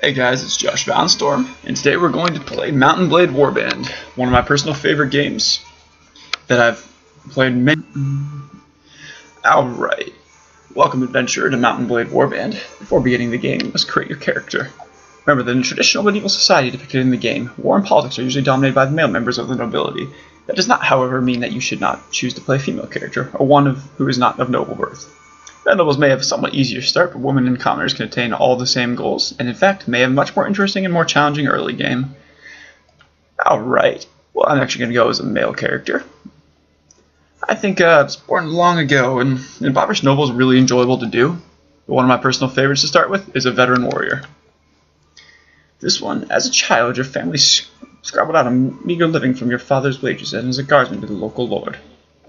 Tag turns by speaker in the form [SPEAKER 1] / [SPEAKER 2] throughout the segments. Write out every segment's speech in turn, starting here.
[SPEAKER 1] Hey guys, it's Josh Valenstorm, and today we're going to play Mountain Blade Warband, one of my personal favorite games that I've played many. Alright, welcome adventurer to Mountain Blade Warband. Before beginning the game, you must create your character. Remember that in traditional medieval society depicted in the game, war and politics are usually dominated by the male members of the nobility. That does not, however, mean that you should not choose to play a female character, or one who is not of noble birth. Red nobles may have a somewhat easier start, but women and commoners can attain all the same goals, and in fact may have a much more interesting and more challenging early game. Alright, well I'm actually going to go as a male character. I think I was born long ago, and impoverished noble is really enjoyable to do. But one of my personal favorites to start with is a veteran warrior. This one, as a child, your family scrabbled out a meager living from your father's wages and as a guardsman to the local lord.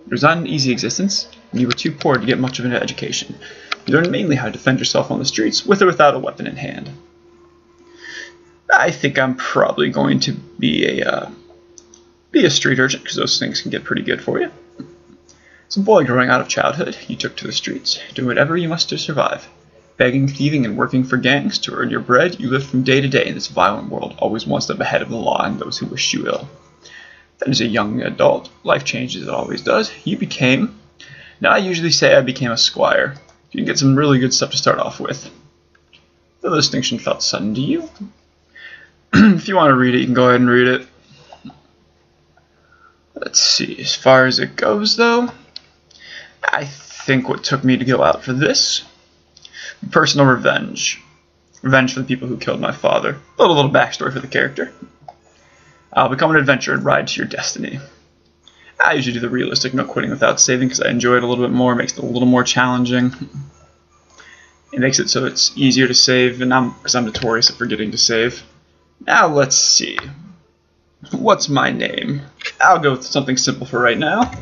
[SPEAKER 1] It was not an easy existence, and you were too poor to get much of an education. You learned mainly how to defend yourself on the streets, with or without a weapon in hand. I think I'm probably going to be a street urchin, because those things can get pretty good for you. As a boy growing out of childhood, you took to the streets, doing whatever you must to survive. Begging, thieving, and working for gangs to earn your bread, you lived from day to day in this violent world, always one step ahead of the law and those who wish you ill. Then as a young adult, life changed as it always does. You became, now I usually say I became a squire. You can get some really good stuff to start off with. Though the distinction felt sudden to you. If you want to read it, you can go ahead and read it. Let's see, as far as it goes though, I think what took me to go out for this, personal revenge. Revenge for the people who killed my father. A little backstory for the character. I'll become an adventurer and ride to your destiny. I usually do the realistic no quitting without saving because I enjoy it a little bit more, it makes it a little more challenging. It makes it so it's easier to save, and because I'm notorious at forgetting to save. Now let's see. What's my name? I'll go with something simple for right now.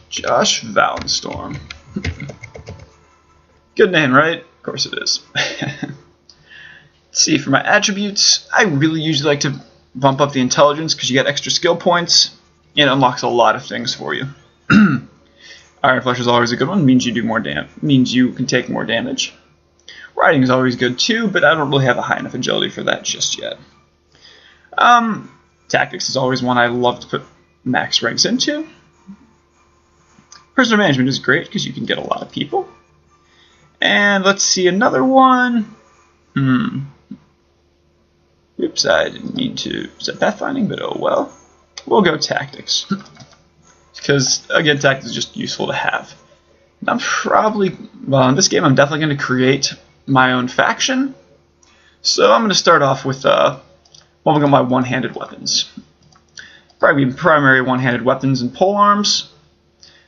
[SPEAKER 1] Josh Valenstorm. Good name, right? Of course it is. Let's see, for my attributes, I really usually like to bump up the intelligence because you get extra skill points, and it unlocks a lot of things for you. Iron Flesh is always a good one, means you do more means you can take more damage. Riding is always good too, but I don't really have a high enough agility for that just yet. Tactics is always one I love to put max ranks into. Prisoner management is great because you can get a lot of people. And let's see another one. Oops, I didn't mean to set pathfinding, but oh well. We'll go tactics. Because, again, tactics is just useful to have. And I'm probably, well, in this game I'm definitely going to create my own faction. So I'm going to start off with one of my one-handed weapons. Probably primary one-handed weapons and polearms.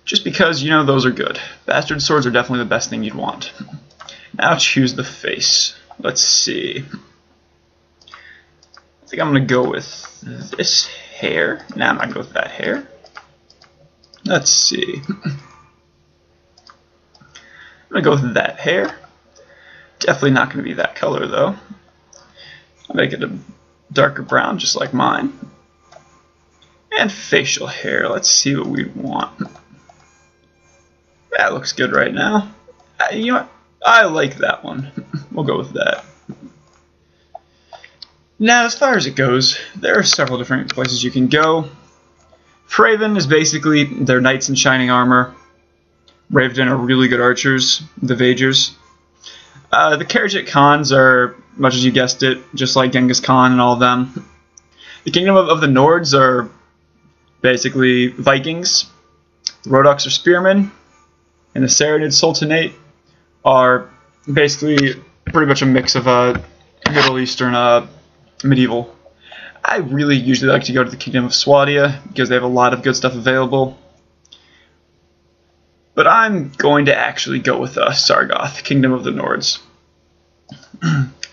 [SPEAKER 1] Just because, you know, those are good. Bastard swords are definitely the best thing you'd want. Now choose the face. Let's see. I think I'm going to go with this hair. Nah, I'm not going to go with that hair. Let's see. I'm going to go with that hair. Definitely not going to be that color, though. I'll make it a darker brown, just like mine. And facial hair. Let's see what we want. That looks good right now. You know what? I like that one. We'll go with that. Now, as far as it goes, there are several different places you can go. Fraven is basically their knights in shining armor. Raven are really good archers, the Vagers. The Khajiit Khans are, much as you guessed it, just like Genghis Khan and all of them. The Kingdom of the Nords are basically Vikings. The Rodoks are spearmen. And the Saranid Sultanate are basically pretty much a mix of Middle Eastern medieval. I really usually like to go to the Kingdom of Swadia because they have a lot of good stuff available. But I'm going to actually go with Sargoth, Kingdom of the Nords.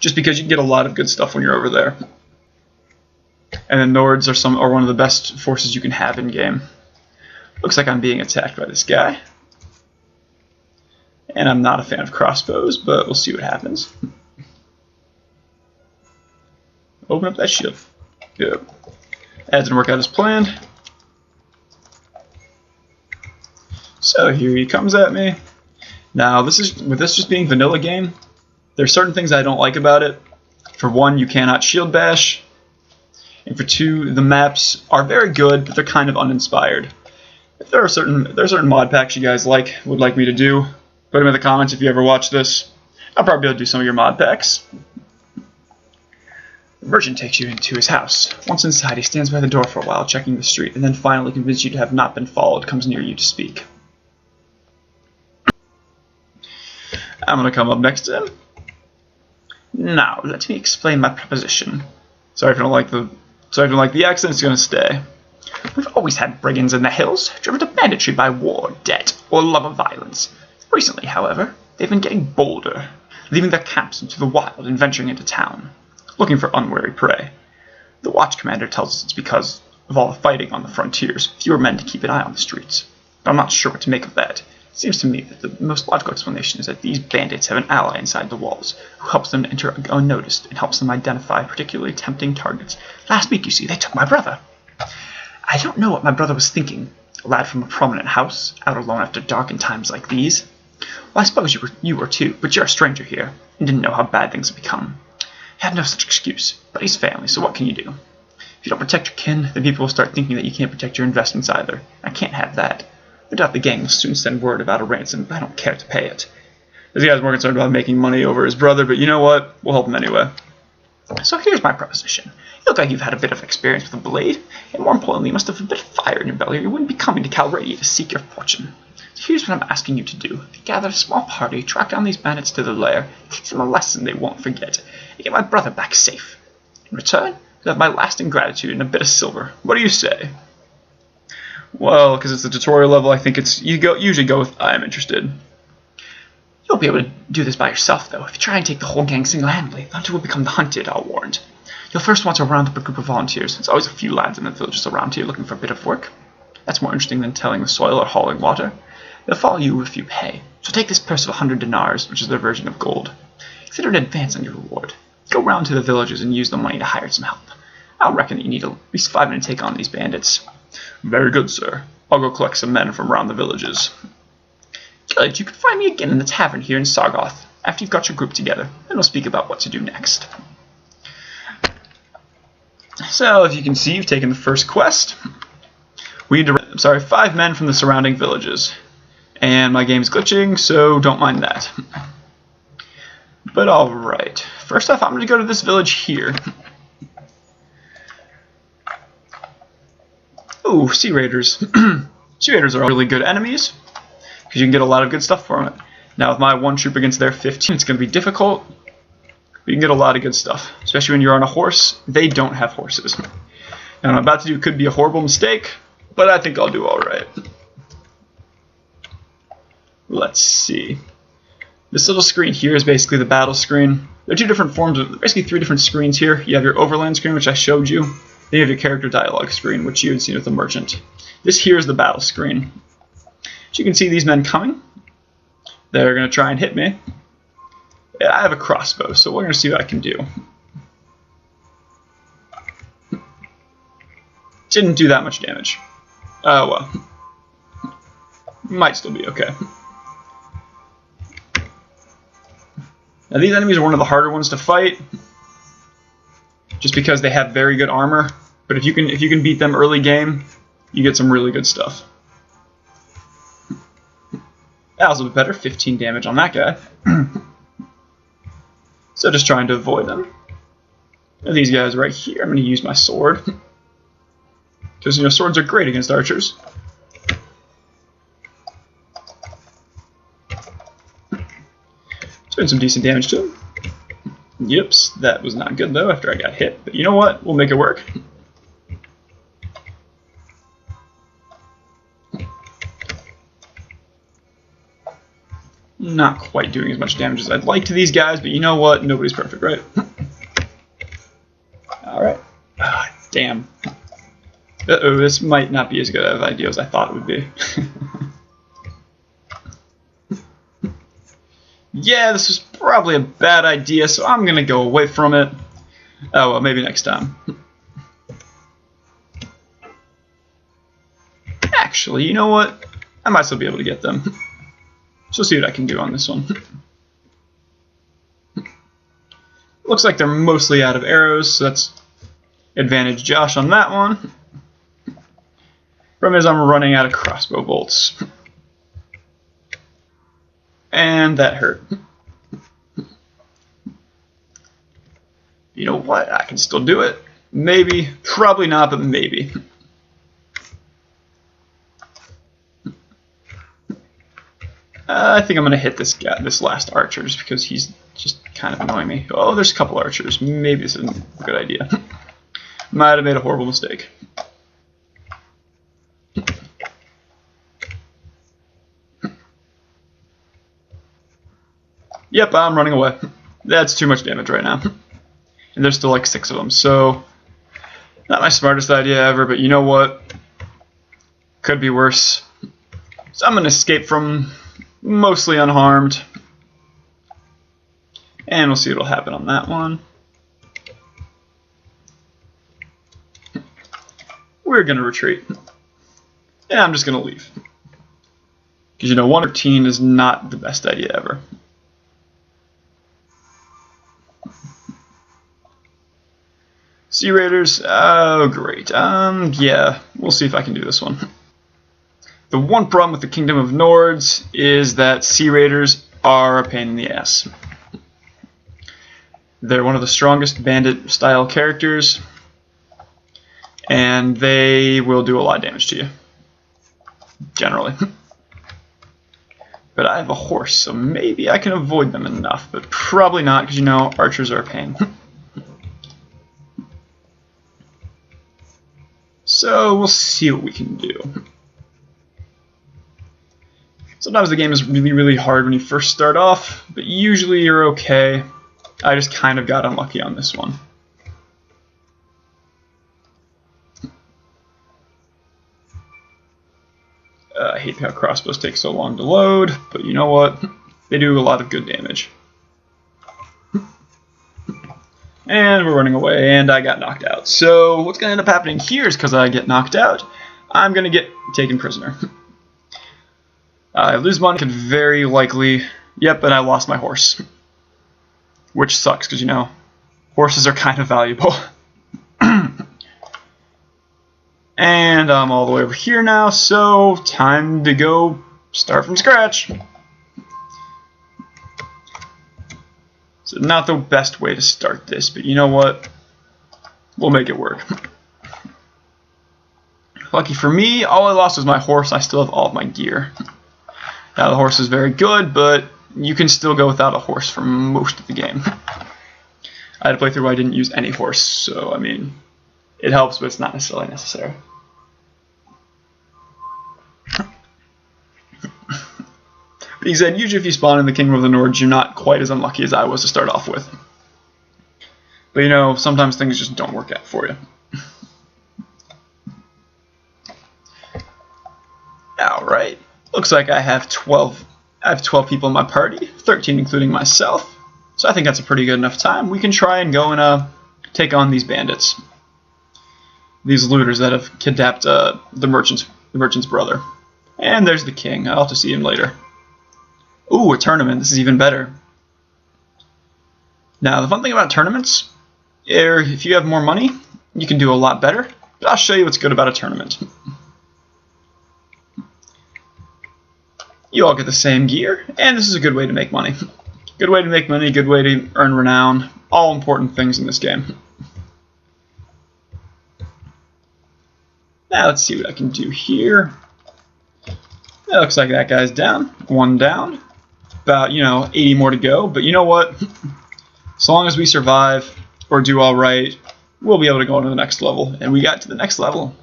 [SPEAKER 1] Just because you can get a lot of good stuff when you're over there. And the Nords are one of the best forces you can have in game. Looks like I'm being attacked by this guy. And I'm not a fan of crossbows, but we'll see what happens. Open up that shield. Good. That didn't work out as planned. So here he comes at me. Now with this just being vanilla game, there's certain things I don't like about it. For 1, you cannot shield bash. And for 2, the maps are very good, but they're kind of uninspired. If there are certain mod packs you guys would like me to do, put them in the comments if you ever watch this. I'll probably be able to do some of your mod packs. The merchant takes you into his house. Once inside, he stands by the door for a while, checking the street, and then finally, convinced you to have not been followed, comes near you to speak. I'm going to come up next to him. Now, let me explain my proposition. Sorry if you don't like the accent, it's going to stay. We've always had brigands in the hills, driven to banditry by war, debt, or love of violence. Recently, however, they've been getting bolder, leaving their camps into the wild and venturing into town, looking for unwary prey. The watch commander tells us it's because of all the fighting on the frontiers, fewer men to keep an eye on the streets. But I'm not sure what to make of that. It seems to me that the most logical explanation is that these bandits have an ally inside the walls, who helps them enter unnoticed and helps them identify particularly tempting targets. Last week, you see, they took my brother. I don't know what my brother was thinking, a lad from a prominent house, out alone after dark in times like these. Well, I suppose you were too, but you're a stranger here, and didn't know how bad things have become. He had no such excuse, but he's family, so what can you do? If you don't protect your kin, then people will start thinking that you can't protect your investments either. I can't have that. No doubt the gang will soon send word about a ransom, but I don't care to pay it. This guy's more concerned about making money over his brother, but you know what? We'll help him anyway. So here's my proposition. You look like you've had a bit of experience with a blade, and more importantly, you must have a bit of fire in your belly, or you wouldn't be coming to Calradia to seek your fortune. So here's what I'm asking you to do. Gather a small party, track down these bandits to their lair, teach them a lesson they won't forget, and get my brother back safe. In return, you'll have my lasting gratitude and a bit of silver. What do you say? Well, because it's a tutorial level, I think usually go with I'm interested. You'll be able to do this by yourself, though. If you try and take the whole gang single-handedly, the hunter will become the hunted, I'll warn. You'll first want to round up a group of volunteers. There's always a few lads in the villages around here looking for a bit of work. That's more interesting than tilling the soil or hauling water. They'll follow you if you pay. So take this purse of 100 dinars, which is their version of gold. Consider an advance on your reward. Go round to the villages and use the money to hire some help. I'll reckon that you need at least 5 men to take on these bandits. Very good, sir. I'll go collect some men from around the villages. Good, you can find me again in the tavern here in Sargoth, after you've got your group together, and we'll speak about what to do next. So, as you can see, you've taken the first quest. We need to 5 men from the surrounding villages. And my game's glitching, so don't mind that. But alright. First off, I'm going to go to this village here. Ooh, Sea Raiders. Sea Raiders are really good enemies, because you can get a lot of good stuff from it. Now, with my 1 troop against their 15, it's going to be difficult, but you can get a lot of good stuff, especially when you're on a horse. They don't have horses. Now, what I'm about to do could be a horrible mistake, but I think I'll do alright. Let's see. This little screen here is basically the battle screen. There are 2 different forms of, basically 3 different screens here. You have your overland screen, which I showed you. Then you have your character dialogue screen, which you had seen with the merchant. This here is the battle screen. So you can see these men coming. They're going to try and hit me. Yeah, I have a crossbow, so we're going to see what I can do. Didn't do that much damage. Oh well. Might still be okay. Now these enemies are one of the harder ones to fight, just because they have very good armor. But if you can beat them early game, you get some really good stuff. That was a bit better, 15 damage on that guy. So just trying to avoid them. And these guys right here, I'm going to use my sword. Because, you know, swords are great against archers. Doing some decent damage to him. Yips, that was not good though after I got hit. But you know what? We'll make it work. Not quite doing as much damage as I'd like to these guys, but you know what? Nobody's perfect, right? Alright. Ah, damn. Uh-oh, this might not be as good of an idea as I thought it would be. Yeah, this was probably a bad idea, so I'm going to go away from it. Oh, well, maybe next time. Actually, you know what? I might still be able to get them. So see what I can do on this one. Looks like they're mostly out of arrows, so that's advantage Josh on that one. Problem is I'm running out of crossbow bolts. And that hurt. You know what? I can still do it. Maybe. Probably not, but maybe. I think I'm going to hit this guy, this last archer, just because he's just kind of annoying me. Oh, there's a couple archers. Maybe this isn't a good idea. Might have made a horrible mistake. Yep, I'm running away. That's too much damage right now. And there's still like 6 of them, so not my smartest idea ever, but you know what? Could be worse. So I'm going to escape from mostly unharmed. And we'll see what'll happen on that one. We're going to retreat. And I'm just going to leave. Because you know, 113 is not the best idea ever. Sea Raiders, oh great. Yeah, we'll see if I can do this one. The one problem with the Kingdom of Nords is that Sea Raiders are a pain in the ass. They're one of the strongest bandit-style characters, and they will do a lot of damage to you, generally. But I have a horse, so maybe I can avoid them enough, but probably not, because you know, archers are a pain. So we'll see what we can do. Sometimes the game is really, really hard when you first start off, but usually you're okay. I just kind of got unlucky on this one. I hate how crossbows take so long to load, but you know what? They do a lot of good damage. And we're running away, and I got knocked out. So what's going to end up happening here is because I get knocked out, I'm going to get taken prisoner. I lose money, could very likely... Yep, and I lost my horse. Which sucks, because, you know, horses are kind of valuable. And I'm all the way over here now, so time to go start from scratch. So not the best way to start this, but you know what? We'll make it work. Lucky for me, all I lost was my horse. I still have all of my gear. Now the horse is very good, but you can still go without a horse for most of the game. I had a playthrough where I didn't use any horse, so I mean, it helps, but it's not necessarily necessary. He said, usually if you spawn in the Kingdom of the Nords, you're not quite as unlucky as I was to start off with. But you know, sometimes things just don't work out for you. Alright, looks like I have 12 people in my party, 13 including myself. So I think that's a pretty good enough time. We can try and go and take on these bandits. These looters that have kidnapped the merchant's brother. And there's the king. I'll have to see him later. Ooh, a tournament. This is even better. Now, the fun thing about tournaments, if you have more money, you can do a lot better. But I'll show you what's good about a tournament. You all get the same gear, and this is a good way to make money. Good way to make money, good way to earn renown. All important things in this game. Now, let's see what I can do here. That looks like that guy's down. One down. About, 80 more to go. But you know what? As long as we survive or do all right, we'll be able to go on to the next level. And we got to the next level.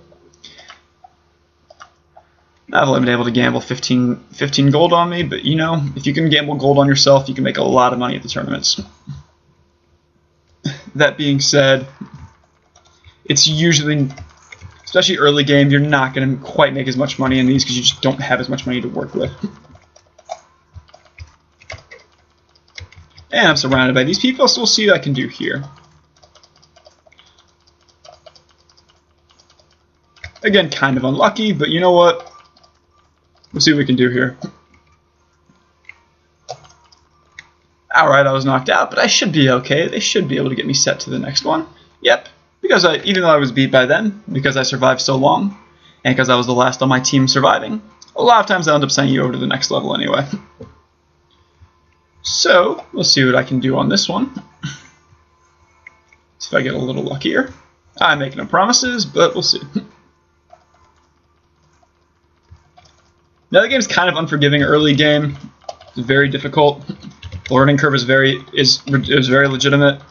[SPEAKER 1] I've only been able to gamble 15 gold on me, but if you can gamble gold on yourself, you can make a lot of money at the tournaments. That being said, it's usually, especially early game, you're not going to quite make as much money in these because you just don't have as much money to work with. And I'm surrounded by these people, so we'll see what I can do here. Again, kind of unlucky, but you know what? We'll see what we can do here. Alright, I was knocked out, but I should be okay. They should be able to get me set to the next one. Yep, because even though I was beat by them, because I survived so long, and because I was the last on my team surviving, a lot of times I end up sending you over to the next level anyway. So, we'll see what I can do on this one. See if I get a little luckier. I make no promises, but we'll see. Now the game's kind of unforgiving early game. It's very difficult. The learning curve is very legitimate.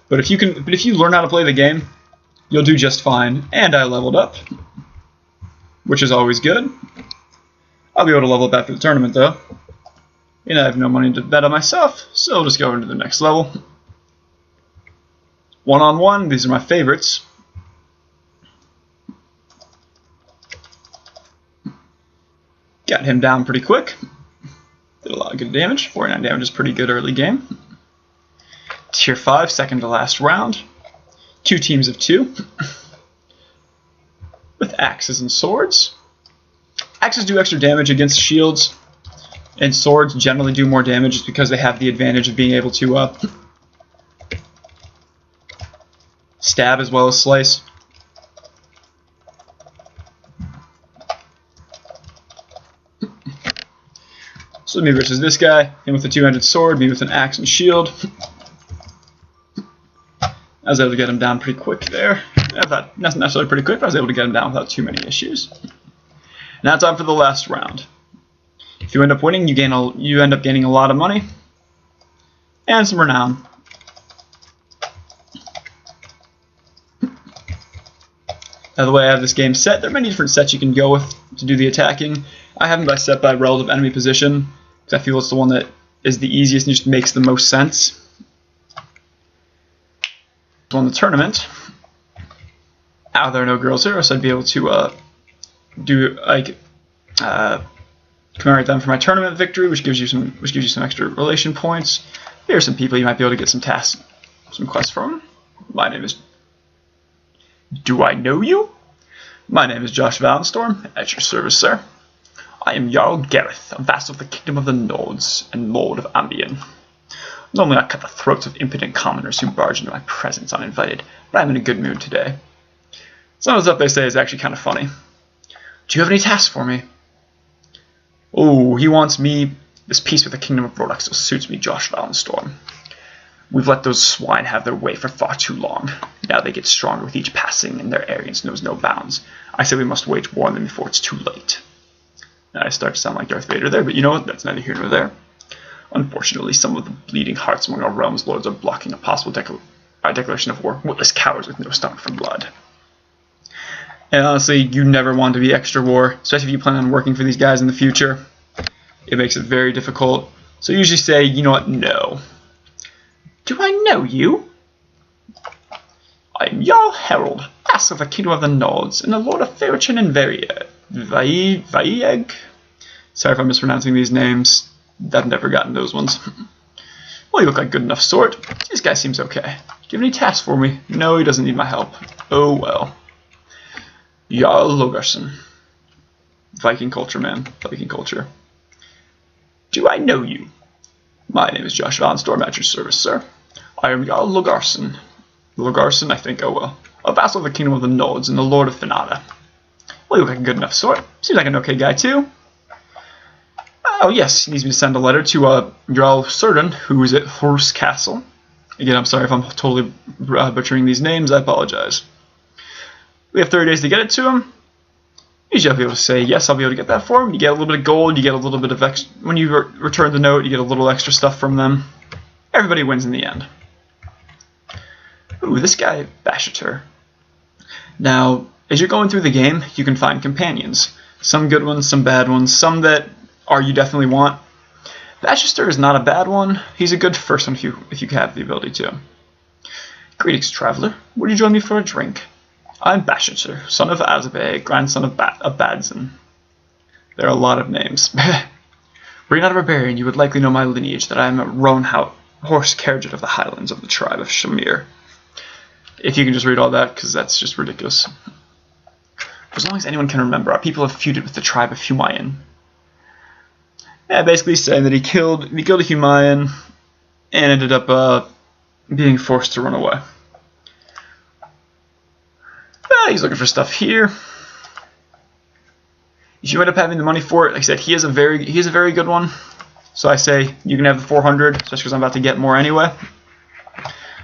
[SPEAKER 1] But if you learn how to play the game, you'll do just fine. And I leveled up, which is always good. I'll be able to level up after the tournament though. And I have no money to bet on myself, so I'll just go into the next level. One-on-one, these are my favorites. Got him down pretty quick. Did a lot of good damage. 49 damage is pretty good early game. Tier 5, second to last round. 2 teams of 2. With axes and swords. Axes do extra damage against shields, and swords generally do more damage just because they have the advantage of being able to stab as well as slice. So me versus this guy, him with a 2-handed sword, me with an axe and shield. I was able to get him down pretty quick there. Not necessarily pretty quick, but I was able to get him down without too many issues. Now time for the last round. If you end up winning, you end up gaining a lot of money and some renown. Now the way I have this game set, there are many different sets you can go with to do the attacking. I have them set by relative enemy position, because I feel it's the one that is the easiest and just makes the most sense. So on the tournament, there are no girls here, so I'd be able to commemorate them for my tournament victory, which gives you some extra relation points. Here are some people you might be able to get some tasks, some quests from. My name is... Do I know you? My name is Josh Valenstorm, at your service, sir. I am Jarl Gareth, a vassal of the Kingdom of the Nords and Lord of Ambien. Normally I cut the throats of impudent commoners who barge into my presence uninvited, but I'm in a good mood today. Some of the stuff they say is actually kind of funny. Do you have any tasks for me? Oh, he wants me. This peace with the Kingdom of Rhodoc still suits me, Josh Valenstorm. We've let those swine have their way for far too long. Now they get stronger with each passing, and their arrogance knows no bounds. I say we must wage war on them before it's too late. Now I start to sound like Darth Vader there, but you know what? That's neither here nor there. Unfortunately, some of the bleeding hearts among our realm's lords are blocking a possible declaration of war. Witless cowards with no stomach for blood. And honestly, you never want to be extra war, especially if you plan on working for these guys in the future. It makes it very difficult. So usually say, you know what, no. Do I know you? I am Jarl Harold, vassal of the Kingdom of the Nords, and the Lord of Ferrichin and Vaeg. Sorry if I'm mispronouncing these names. I've never gotten those ones. Well, you look like good enough sort. This guy seems okay. Do you have any tasks for me? No, he doesn't need my help. Oh well. Jarl Logarson. Viking culture, man. Viking culture. Do I know you? My name is Josh Valenstorm, at your service, sir. I am Jarl Logarson. Logarson, I think, oh well. A vassal of the Kingdom of the Nords and the Lord of Finada. Well, you look like a good enough sort. Seems like an okay guy, too. Oh, yes, he needs me to send a letter to Jarl Surden, who is at Horse Castle. Again, I'm sorry if I'm totally butchering these names. I apologize. We have 30 days to get it to him. Usually I'll be able to say, yes, I'll be able to get that for him. You get a little bit of gold, you get a little bit of extra. When you return the note, you get a little extra stuff from them. Everybody wins in the end. Ooh, this guy, Bashater. Now, as you're going through the game, you can find companions. Some good ones, some bad ones, some that you definitely want. Bashater is not a bad one. He's a good first one if you have the ability to. Greetings, traveler. Would you join me for a drink? I'm Bashater, son of Azabeh, grandson of Badzin. There are a lot of names. Were you not a barbarian, you would likely know my lineage, that I am a roan horse carriage of the highlands of the tribe of Shamir. If you can just read all that, because that's just ridiculous. For as long as anyone can remember, our people have feuded with the tribe of Humayan. Yeah, basically saying that he killed a Humayan, and ended up being forced to run away. He's looking for stuff here. If you end up having the money for it, like I said, he is a very good one. So I say you can have the 400, especially because I'm about to get more anyway.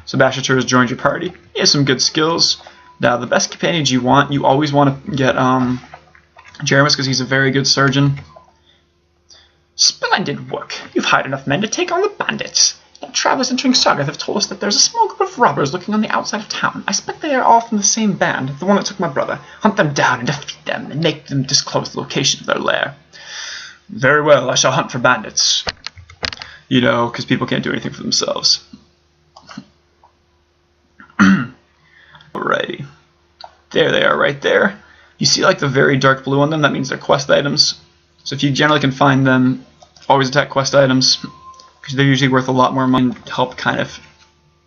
[SPEAKER 1] So Bashatur has joined your party. He has some good skills. Now the best companions you always want to get Jeramus, because he's a very good surgeon. Splendid work. You've hired enough men to take on the bandits. Now, travelers entering Sargath have told us that there's a small group of robbers looking on the outside of town. I suspect they are all from the same band, the one that took my brother. Hunt them down and defeat them, and make them disclose the location of their lair. Very well, I shall hunt for bandits. You know, because people can't do anything for themselves. Alrighty. There they are right there. You see like the very dark blue on them? That means they're quest items. So if you generally can find them, always attack quest items, because they're usually worth a lot more money to help kind of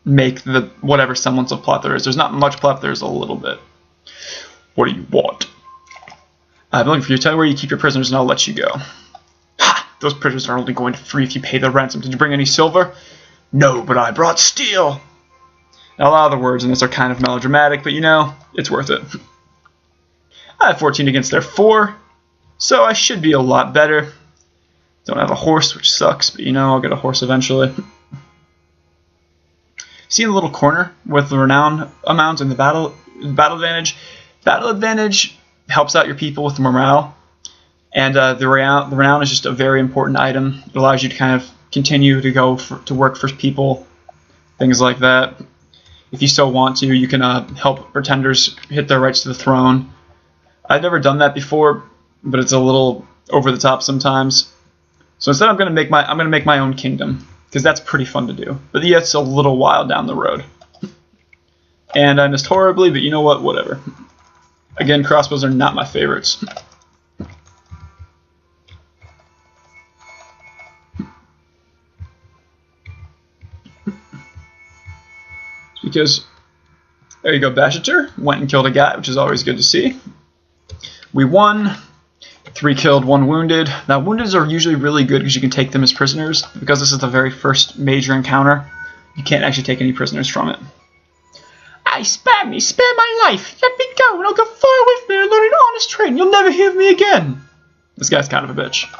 [SPEAKER 1] make the whatever semblance of plot there is. There's not much plot, there's a little bit. What do you want? I'm looking for you. Tell me where you keep your prisoners and I'll let you go. Ha! Those prisoners are only going to free if you pay the ransom. Did you bring any silver? No, but I brought steel. Now, a lot of the words in this are kind of melodramatic, but you know, it's worth it. I have 14 against their 4, so I should be a lot better. Don't have a horse, which sucks, but you know, I'll get a horse eventually. See in the little corner with the renown amount and the battle advantage? Battle advantage helps out your people with morale, and the renown is just a very important item. It allows you to kind of continue to go to work for people, things like that. If you so want to, you can help pretenders hit their rights to the throne. I've never done that before, but it's a little over the top sometimes. So instead, I'm going to make my own kingdom, because that's pretty fun to do. But yeah, it's a little while down the road. And I missed horribly, but you know what? Whatever. Again, crossbows are not my favorites. Because, there you go, Bashatur went and killed a guy, which is always good to see. We won. 3 killed, 1 wounded. Now, woundeds are usually really good because you can take them as prisoners. Because this is the very first major encounter, you can't actually take any prisoners from it. Aye, spare me, spare my life. Let me go, and I'll go far away from here and learn an honest trade, and you'll never hear of me again. This guy's kind of a bitch.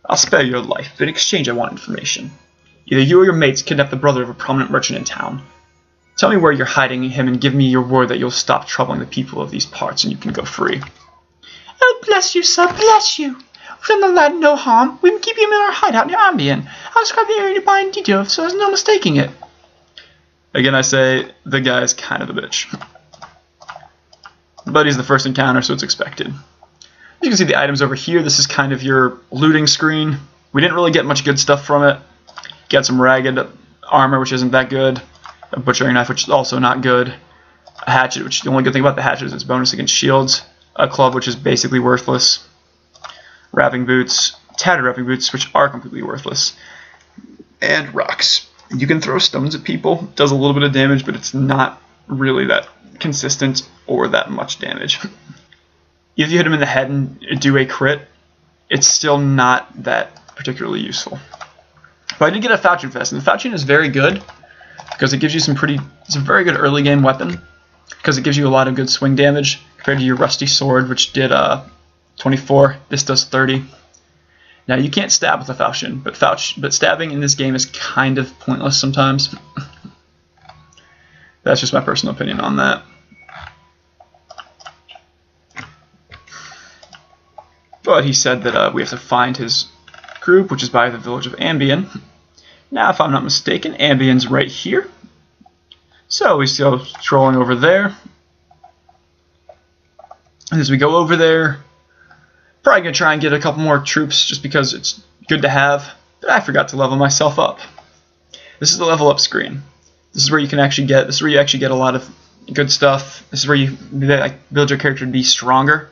[SPEAKER 1] I'll spare your life, but in exchange I want information. Either you or your mates kidnapped the brother of a prominent merchant in town. Tell me where you're hiding him and give me your word that you'll stop troubling the people of these parts and you can go free. Oh, bless you, sir, bless you. We've done the lad no harm. We can keep him in our hideout near Ambien. I'll describe the area nearby in detail so there's no mistaking it. Again, I say the guy is kind of a bitch. But he's the first encounter, so it's expected. You can see the items over here. This is kind of your looting screen. We didn't really get much good stuff from it. Got some ragged armor, which isn't that good. A butchering knife, which is also not good. A hatchet, which the only good thing about the hatchet is its bonus against shields. A club, which is basically worthless. Wrapping boots, tattered wrapping boots, which are completely worthless. And rocks. You can throw stones at people. It does a little bit of damage, but it's not really that consistent or that much damage. If you hit him in the head and do a crit, it's still not that particularly useful. But I did get a falchion for this, and the falchion is very good because it gives you it's a very good early game weapon because it gives you a lot of good swing damage compared to your rusty sword, which did 24. This does 30. Now you can't stab with a falchion, but stabbing in this game is kind of pointless sometimes. That's just my personal opinion on that. But he said that we have to find his group, which is by the village of Ambien. Now, if I'm not mistaken, Ambien's right here. So we go strolling over there. And as we go over there, probably going to try and get a couple more troops just because it's good to have. But I forgot to level myself up. This is the level up screen. This is where you can actually get, this is where you actually get a lot of good stuff. This is where you build your character to be stronger.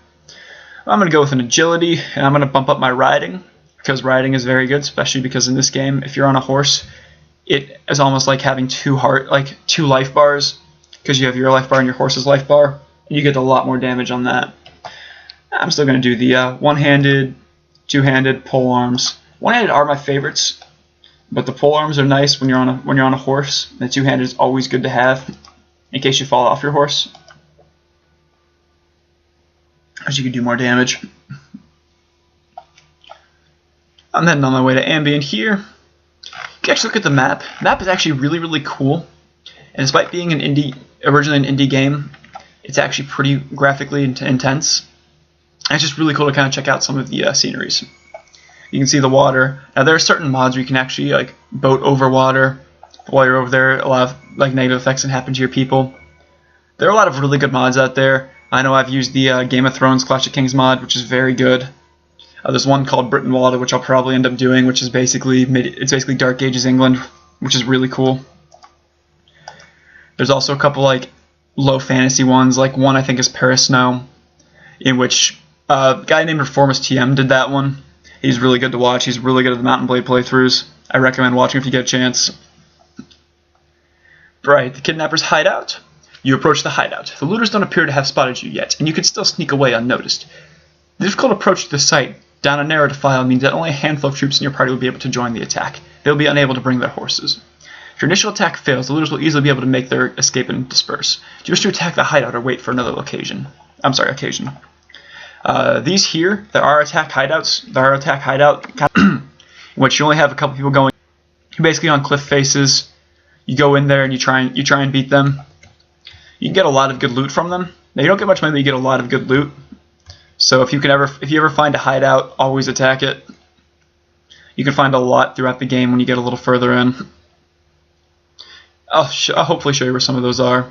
[SPEAKER 1] I'm going to go with an agility, and I'm going to bump up my riding, because riding is very good, especially because in this game, if you're on a horse, it is almost like having two life bars, because you have your life bar and your horse's life bar, and you get a lot more damage on that. I'm still going to do the one-handed, two-handed pole arms. One-handed are my favorites, But the pole arms are nice when you're on a horse. The two-handed is always good to have in case you fall off your horse, as you can do more damage. I'm heading on my way to Ambient here. You can actually look at the map. The map is actually really, really cool. And despite being originally an indie game, it's actually pretty graphically intense. And it's just really cool to kind of check out some of the sceneries. You can see the water. Now there are certain mods where you can actually like boat over water while you're over there. A lot of like negative effects can happen to your people. There are a lot of really good mods out there. I know I've used the Game of Thrones Clash of Kings mod, which is very good. There's one called Britain Walda, which I'll probably end up doing, which is basically Dark Ages England, which is really cool. There's also a couple like low fantasy ones, like one I think is Paris Snow, in which a guy named Reformist TM did that one. He's really good to watch. He's really good at the Mountain Blade playthroughs. I recommend watching if you get a chance. Right, the kidnapper's hideout. You approach the hideout. The looters don't appear to have spotted you yet, and you can still sneak away unnoticed. The difficult approach to the site down a narrow defile means that only a handful of troops in your party will be able to join the attack. They will be unable to bring their horses. If your initial attack fails, the looters will easily be able to make their escape and disperse. Do you wish to attack the hideout or wait for another occasion? These here, there are attack hideouts. There are attack hideout in which you only have a couple people going. You're basically on cliff faces. You go in there and you try and beat them. You can get a lot of good loot from them. Now you don't get much money, but you get a lot of good loot. So if you ever find a hideout, always attack it. You can find a lot throughout the game when you get a little further in. I'll hopefully show you where some of those are.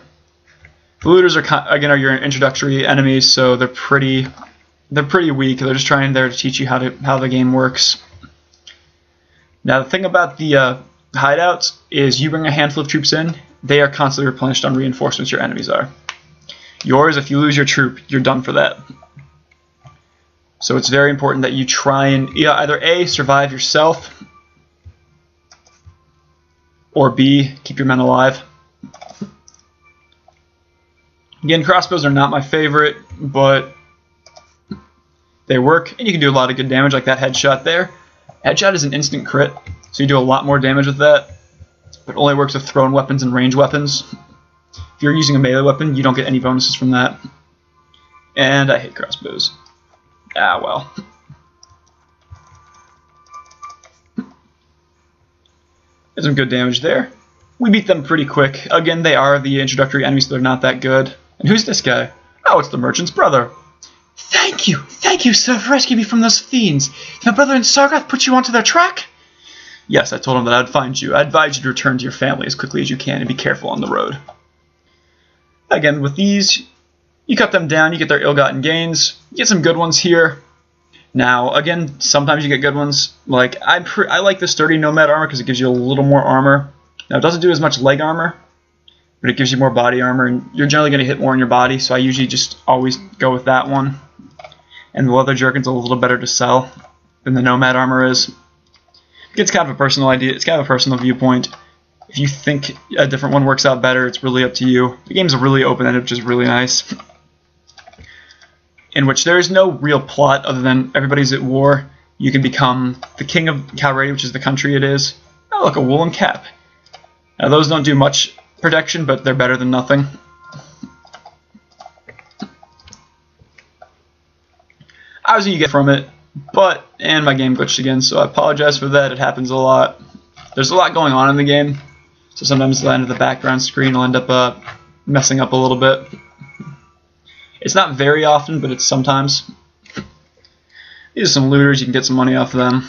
[SPEAKER 1] The looters are your introductory enemies, so they're pretty weak. They're just trying there to teach you how the game works. Now the thing about the hideouts is you bring a handful of troops in, they are constantly replenished on reinforcements your enemies are. Yours, if you lose your troop, you're done for that. So it's very important that you try and either A, survive yourself, or B, keep your men alive. Again, crossbows are not my favorite, but they work, and you can do a lot of good damage, like that headshot there. Headshot is an instant crit, so you do a lot more damage with that, but only works with thrown weapons and range weapons. If you're using a melee weapon, you don't get any bonuses from that. And I hate crossbows. Ah, well. There's some good damage there. We beat them pretty quick. Again, they are the introductory enemies, so they're not that good. And who's this guy? Oh, it's the merchant's brother. Thank you, sir, for rescuing me from those fiends. Did my brother and Sargoth put you onto their track? Yes, I told him that I'd find you. I advise you to return to your family as quickly as you can and be careful on the road. Again, with these, you cut them down, you get their ill-gotten gains. You get some good ones here. Now, again, sometimes you get good ones. Like I like the sturdy nomad armor because it gives you a little more armor. Now, it doesn't do as much leg armor, but it gives you more body armor, and you're generally going to hit more in your body, so I usually just always go with that one. And the leather jerkin's a little better to sell than the nomad armor is. It's kind of a personal idea. It's kind of a personal viewpoint. If you think a different one works out better, it's really up to you. The game's really open-ended, which is really nice. In which there is no real plot other than everybody's at war. You can become the king of Calrady, which is the country it is. Oh, look, a woolen cap. Now, those don't do much protection, but they're better than nothing. Obviously, you get from it, and my game glitched again, so I apologize for that. It happens a lot. There's a lot going on in the game, so sometimes the end of the background screen will end up messing up a little bit. It's not very often, but it's sometimes. These are some looters. You can get some money off of them.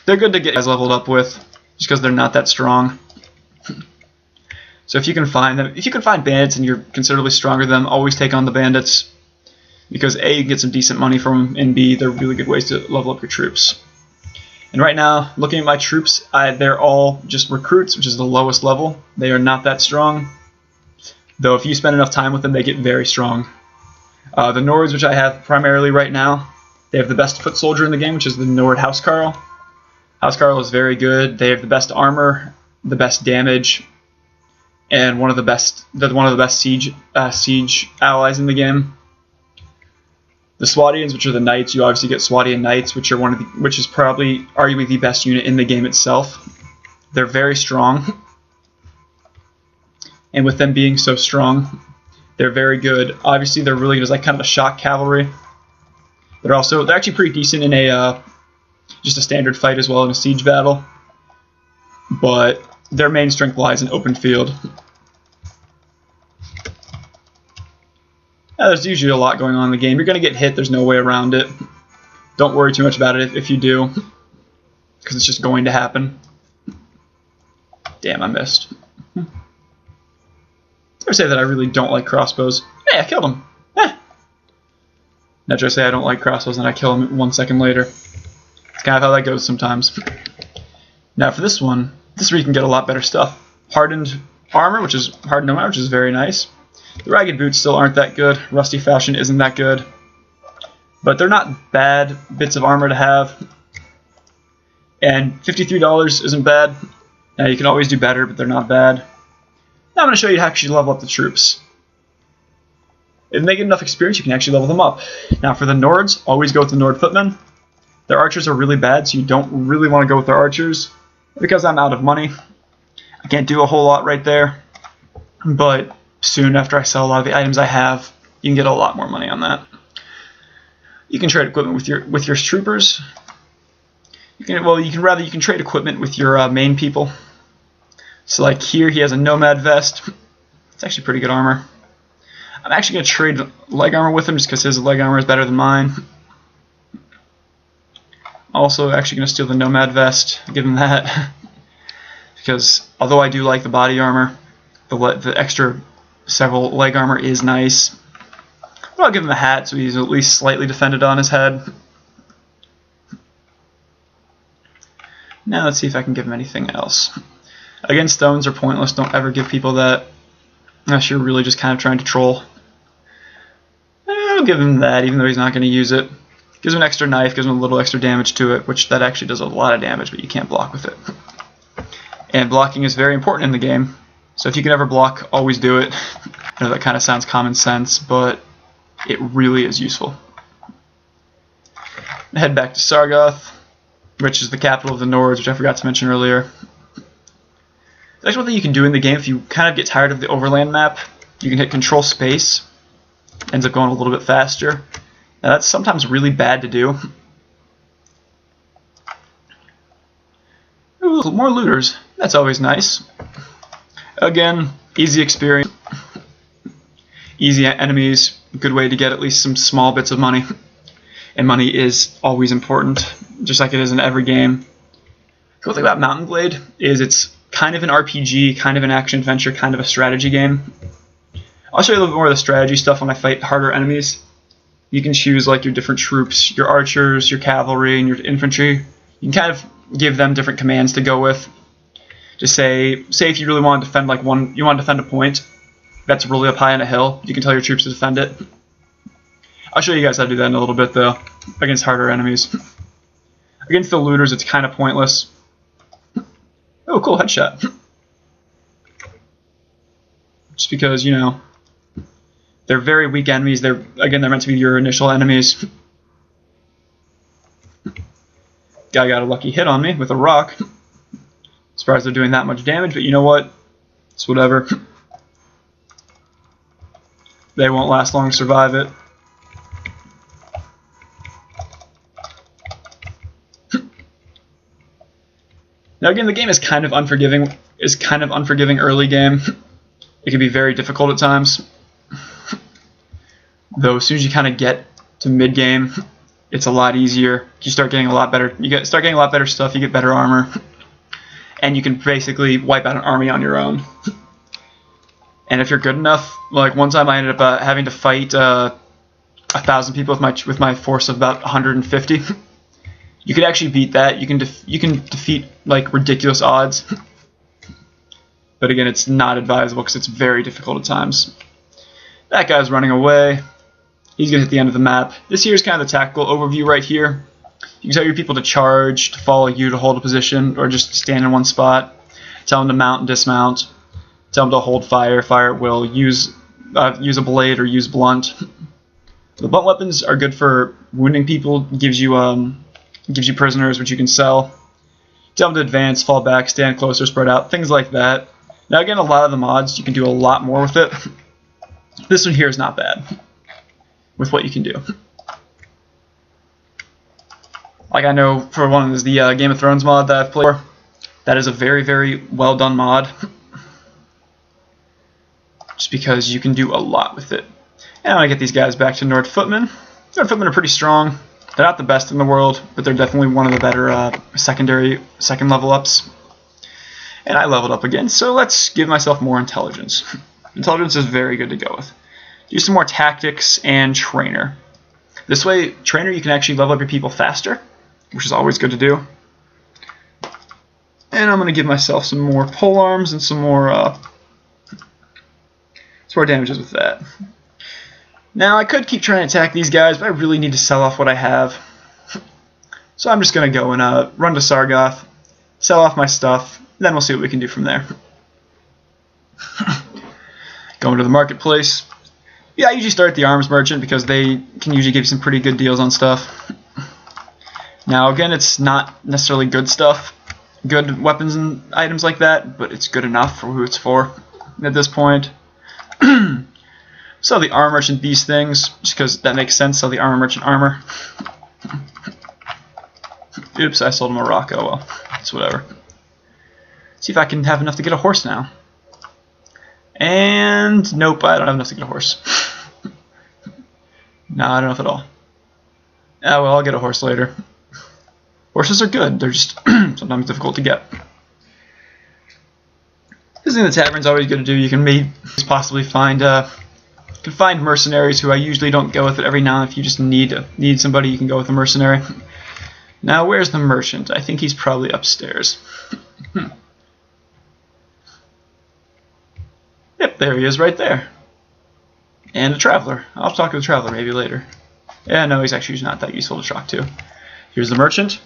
[SPEAKER 1] They're good to get guys leveled up with, just because they're not that strong. So if you can find them, if you can find bandits and you're considerably stronger than them, always take on the bandits. Because A, you can get some decent money from them, and B, they're really good ways to level up your troops. And right now, looking at my troops, they're all just recruits, which is the lowest level. They are not that strong. Though if you spend enough time with them, they get very strong. The Nords, which I have primarily right now, they have the best foot soldier in the game, which is the Nord Housecarl. Housecarl is very good. They have the best armor, the best damage, and one of the best siege allies in the game. The Swadians, which are the knights, you obviously get Swadian knights, which is probably arguably the best unit in the game itself. They're very strong. And with them being so strong, they're very good. Obviously, they're really good as like kind of a shock cavalry. They're actually pretty decent in a just a standard fight as well in a siege battle. But their main strength lies in open field. There's usually a lot going on in the game. You're going to get hit. There's no way around it. Don't worry too much about it if you do, because it's just going to happen. Damn, I missed. I would say that I really don't like crossbows. Hey, I killed him. Now I say I don't like crossbows and I kill him 1 second later. It's kind of how that goes sometimes. Now for this one, this is where you can get a lot better stuff. Hardened armor, which is hardened armor, which is very nice. The ragged boots still aren't that good. Rusty fashion isn't that good. But they're not bad bits of armor to have. And $53 isn't bad. Now you can always do better, but they're not bad. Now I'm going to show you how to actually level up the troops. If they get enough experience, you can actually level them up. Now for the Nords, always go with the Nord footmen. Their archers are really bad, so you don't really want to go with their archers. Because I'm out of money, I can't do a whole lot right there. But soon after I sell a lot of the items I have, you can get a lot more money on that. You can trade equipment with your troopers. You can trade equipment with your main people. So like here, he has a nomad vest. It's actually pretty good armor. I'm actually going to trade leg armor with him just because his leg armor is better than mine. Also, actually going to steal the nomad vest. Give him that. Because although I do like the body armor, the extra several leg armor is nice. But I'll give him a hat so he's at least slightly defended on his head. Now let's see if I can give him anything else. Again, stones are pointless. Don't ever give people that unless you're really just kind of trying to troll. I'll give him that even though he's not going to use it. Gives him an extra knife, gives him a little extra damage to it, which that actually does a lot of damage, but you can't block with it. And blocking is very important in the game. So if you can ever block, always do it. I know that kind of sounds common sense, but it really is useful. Head back to Sargoth, which is the capital of the Nords, which I forgot to mention earlier. There's actually one thing you can do in the game if you kind of get tired of the overland map. You can hit Control Space. Ends up going a little bit faster. Now that's sometimes really bad to do. Ooh, more looters. That's always nice. Again, easy experience. Easy enemies. Good way to get at least some small bits of money. And money is always important, just like it is in every game. The cool thing about Mountain Blade is it's kind of an RPG, kind of an action-adventure, kind of a strategy game. I'll show you a little bit more of the strategy stuff when I fight harder enemies. You can choose like your different troops, your archers, your cavalry, and your infantry. You can kind of give them different commands to go with. Just say if you really want to defend like you want to defend a point that's really up high on a hill, you can tell your troops to defend it. I'll show you guys how to do that in a little bit though, against harder enemies. Against the looters, it's kind of pointless. Oh, cool headshot. Just because, you know, they're very weak enemies. They're meant to be your initial enemies. Guy got a lucky hit on me with a rock. Surprised they're doing that much damage, but you know what? It's whatever. They won't last long to survive it. Now again, the game is kind of unforgiving. Early game. It can be very difficult at times. Though as soon as you kind of get to mid game, it's a lot easier. You start getting a lot better. Start getting a lot better stuff. You get better armor, and you can basically wipe out an army on your own. And if you're good enough, like one time I ended up having to fight 1,000 people with my force of about 150. You could actually beat that. You can defeat like ridiculous odds. But again, it's not advisable because it's very difficult at times. That guy's running away. He's going to hit the end of the map. This here is kind of the tactical overview right here. You can tell your people to charge, to follow you, to hold a position, or just stand in one spot. Tell them to mount and dismount. Tell them to hold fire, fire at will. Use a blade or use blunt. The blunt weapons are good for wounding people. Gives you prisoners, which you can sell. Jump to advance, fall back, stand closer, spread out, things like that. Now again, a lot of the mods, you can do a lot more with it. This one here is not bad with what you can do. Like I know for one is the Game of Thrones mod that I've played for. That is a very, very well done mod. Just because you can do a lot with it. And I get these guys back to Nord Footmen. Nord Footmen are pretty strong. They're not the best in the world, but they're definitely one of the better second level ups. And I leveled up again, so let's give myself more intelligence. Intelligence is very good to go with. Do some more tactics and trainer. This way, trainer, you can actually level up your people faster, which is always good to do. And I'm going to give myself some more pole arms and some more damages with that. Now, I could keep trying to attack these guys, but I really need to sell off what I have. So I'm just going to go and run to Sargoth, sell off my stuff, then we'll see what we can do from there. Going to the marketplace. Yeah, I usually start at the arms merchant because they can usually give you some pretty good deals on stuff. Now, again, it's not necessarily good stuff, good weapons and items like that, but it's good enough for who it's for at this point. So the armor merchant these things, just because that makes sense. So the armor merchant armor. Oops, I sold him a rock. Oh well, it's whatever. See if I can have enough to get a horse now. And nope, I don't have enough to get a horse. No, I don't know if at all. Oh well, I'll get a horse later. Horses are good, they're just sometimes difficult to get. Visiting the tavern's always good to do. You can maybe possibly find mercenaries who I usually don't go with it every now and then. If you just need somebody, you can go with a mercenary. Now, where's the merchant? I think he's probably upstairs. Yep, there he is right there. And a traveler. I'll talk to the traveler maybe later. Yeah, no, he's actually not that useful to talk to. Here's the merchant.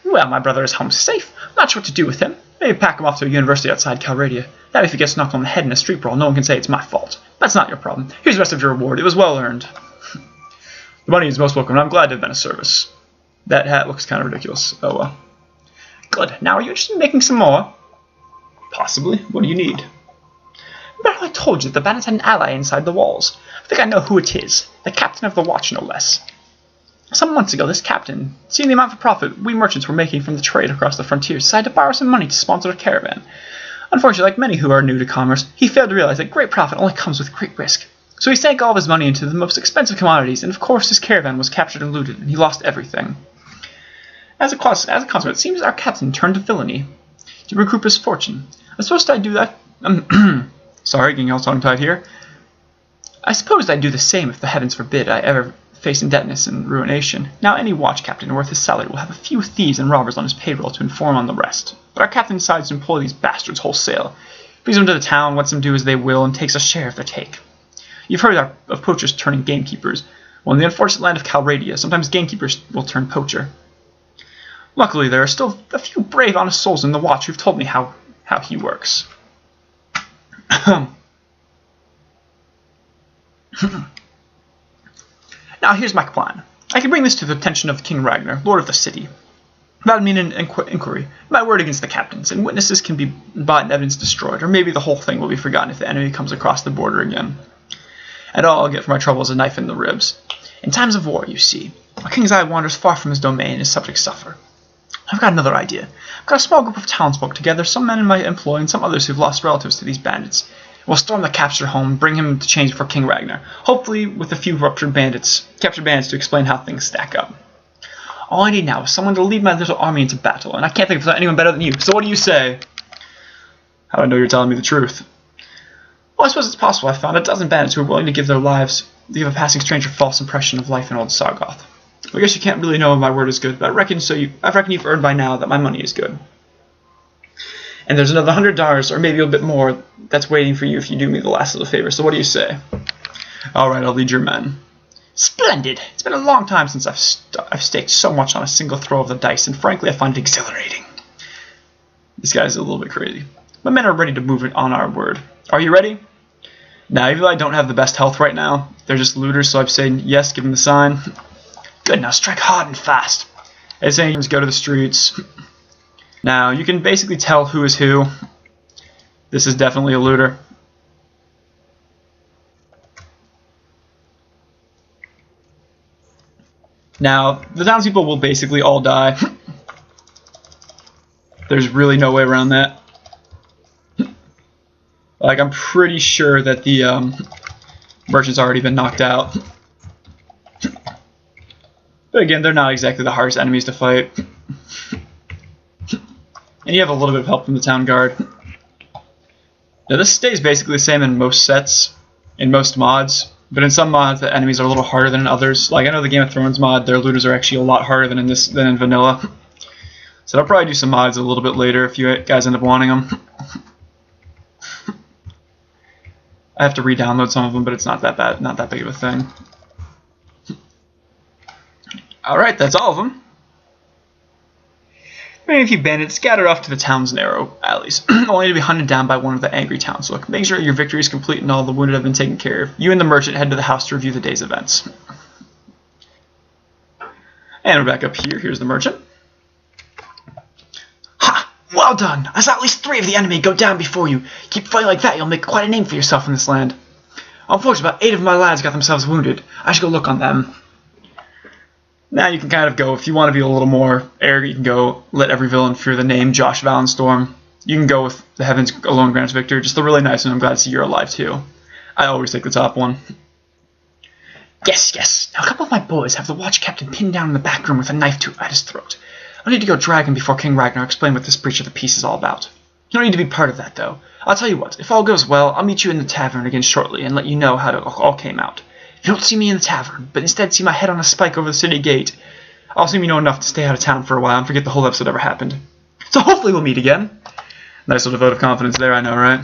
[SPEAKER 1] Well, my brother is home safe. I'm not sure what to do with him. Maybe pack him off to a university outside Calradia. That way if he gets knocked on the head in a street brawl, no one can say it's my fault. That's not your problem. Here's the rest of your reward. It was well earned. The money is most welcome, and I'm glad to have been of service. That hat looks kind of ridiculous. Oh well. Good. Now, are you interested in making some more? Possibly. What do you need? Remember I told you that the bandits had an ally inside the walls. I think I know who it is. The captain of the watch, no less. Some months ago, this captain, seeing the amount of profit we merchants were making from the trade across the frontier, decided to borrow some money to sponsor a caravan. Unfortunately, like many who are new to commerce, he failed to realize that great profit only comes with great risk. So he sank all of his money into the most expensive commodities, and of course his caravan was captured and looted, and he lost everything. As a consequence, it seems our captain turned to villainy to recoup his fortune. I suppose I'd do that. Sorry, getting all tongue-tied here. I suppose I'd do the same if the heavens forbid I ever face indebtedness and ruination. Now any watch captain worth his salary will have a few thieves and robbers on his payroll to inform on the rest. But our captain decides to employ these bastards wholesale, brings them to the town, lets them do as they will, and takes a share of their take. You've heard of poachers turning gamekeepers. Well, in the unfortunate land of Calradia, sometimes gamekeepers will turn poacher. Luckily, there are still a few brave, honest souls in the watch who've told me how he works. Now, here's my plan. I can bring this to the attention of King Ragnar, Lord of the City. Without me an inquiry, my word against the captains, and witnesses can be bought and evidence destroyed, or maybe the whole thing will be forgotten if the enemy comes across the border again. And all I'll get for my trouble is a knife in the ribs. In times of war, you see, a king's eye wanders far from his domain and his subjects suffer. I've got another idea. I've got a small group of townsfolk together, some men in my employ and some others who've lost relatives to these bandits. We'll storm the captured home, bring him to change for King Ragnar, hopefully with a few captured bandits to explain how things stack up. All I need now is someone to lead my little army into battle, and I can't think of anyone better than you, so what do you say? How do I know you're telling me the truth? Well, I suppose it's possible I found a dozen bandits who are willing to give their lives to give a passing stranger a false impression of life in old Sargoth. I guess you can't really know if my word is good, but I reckon you've earned by now that my money is good. And there's another $100, or maybe a bit more, that's waiting for you if you do me the last little favor. So what do you say? Alright, I'll lead your men. Splendid! It's been a long time since I've staked so much on a single throw of the dice, and frankly I find it exhilarating. This guy's a little bit crazy. My men are ready to move on our word. Are you ready? Now, even though I don't have the best health right now, they're just looters, so I'm saying yes, give them the sign. Good, now strike hard and fast. As saying, go to the streets. Now, you can basically tell who is who. This is definitely a looter. Now, the townspeople will basically all die. There's really no way around that. Like, I'm pretty sure that the merchant's already been knocked out. But again, they're not exactly the hardest enemies to fight. And you have a little bit of help from the town guard. Now, this stays basically the same in most sets, in most mods. But in some mods, the enemies are a little harder than in others. Like, I know the Game of Thrones mod, their looters are actually a lot harder than in vanilla. So I'll probably do some mods a little bit later if you guys end up wanting them. I have to re-download some of them, but it's not that bad, not that big of a thing. Alright, that's all of them. Many of you bandits scattered off to the town's narrow alleys, only to be hunted down by one of the angry townsfolk. Make sure your victory is complete and all the wounded have been taken care of. You and the merchant head to the house to review the day's events. And we're back up here. Here's the merchant. Ha! Well done! I saw at least 3 of the enemy go down before you. Keep fighting like that, you'll make quite a name for yourself in this land. Unfortunately, about 8 of my lads got themselves wounded. I should go look on them. Now you can kind of go, if you want to be a little more arrogant, you can go, let every villain fear the name, Josh Valenstorm. You can go with the heavens alone grants victory, just the really nice one. I'm glad to see you're alive too. I always take the top one. Yes, yes. Now a couple of my boys have the watch captain pinned down in the back room with a knife at his throat. I'll need to go drag him before King Ragnar explain what this breach of the peace is all about. You don't need to be part of that though. I'll tell you what, if all goes well, I'll meet you in the tavern again shortly and let you know how it all came out. If you don't see me in the tavern, but instead see my head on a spike over the city gate, I'll assume you know enough to stay out of town for a while and forget the whole episode ever happened. So hopefully we'll meet again. Nice little vote of confidence there, I know, right?